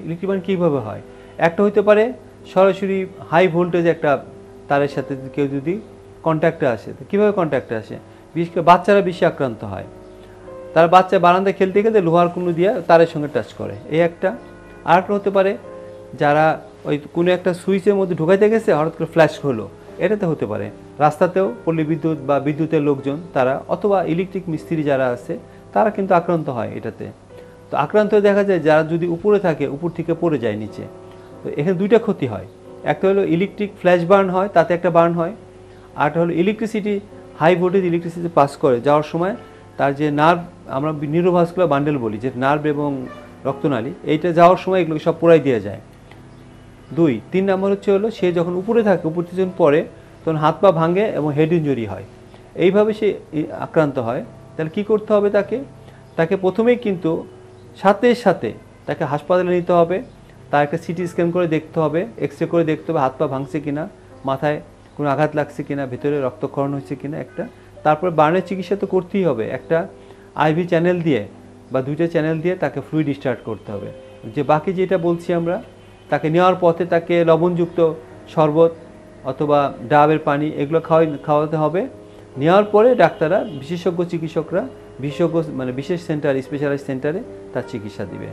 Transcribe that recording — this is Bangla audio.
ইলেকট্রিক বার্ন কীভাবে হয়? একটা হইতে পারে সরাসরি হাই ভোল্টেজ একটা তারের সাথে কেউ যদি কন্ট্যাক্টে আসে, তো কীভাবে কন্ট্যাক্টে আসে? বিশেষ করে বাচ্চারা বেশি আক্রান্ত হয়। তার বাচ্চা বারান্দায় খেলতে খেলতে লোহার কুনু দিয়ে তারের সঙ্গে টাচ করে, এই একটা। আরেকটা হতে পারে যারা ওই কোনো একটা সুইচের মধ্যে ঢুকাইতে গেছে, হঠাৎ করে ফ্ল্যাশ হলো, এটাতে হতে পারে। রাস্তাতেও পল্লী বিদ্যুৎ বা বিদ্যুতের লোকজন তারা অথবা ইলেকট্রিক মিস্ত্রি যারা আছে তারা কিন্তু আক্রান্ত হয় এটাতে। তো আক্রান্ত হয়ে দেখা যায় যারা যদি উপরে থাকে উপর থেকে পড়ে যায় নিচে। তো এখানে দুইটা ক্ষতি হয়। একটা হলো ইলেকট্রিক ফ্ল্যাশ বার্ন হয়, তাতে একটা বার্ন হয়। আরেকটা হলো electricity, high voltage electricity pass করে যাওয়ার সময় তার যে নার্ভ, আমরা নিউরোভাস্কুলার বান্ডেল বলি, যে নার্ভ এবং রক্তনালী, এইটা যাওয়ার সময় এগুলো সব পোড়াই দিয়ে যায়। 3 নম্বর হলো সে যখন উপরে থাকে, উপর থেকে যখন পড়ে তখন হাত পা ভাঙে এবং হেড ইনজুরি হয়। এইভাবে সে আক্রান্ত হয়। তাহলে কী করতে হবে তাকে প্রথমেই কিন্তু সাথে সাথে তাকে হাসপাতালে নিতে হবে। তার একটা সিটি স্ক্যান করে দেখতে হবে, এক্সরে করে দেখতে হবে হাত পা ভাঙছে কিনা, মাথায় কোনো আঘাত লাগছে কিনা, ভেতরে রক্তক্ষরণ হয়েছে কিনা একটা। তারপর বার্নের চিকিৎসা তো করতেই হবে, একটা আইভি চ্যানেল দিয়ে বা 2টা চ্যানেল দিয়ে তাকে ফ্লুইড স্টার্ট করতে হবে। যে বাকি যেটা বলছি আমরা, তাকে নেওয়ার পথে তাকে লবণযুক্ত শরবত অথবা ডাবের পানি এগুলো খাওয়াতে হবে। নেওয়ার পরে ডাক্তাররা, বিশেষজ্ঞ চিকিৎসকরা, বিশেষজ্ঞ মানে বিশেষ সেন্টার, স্পেশালাইজড সেন্টারে তার চিকিৎসা দিবে।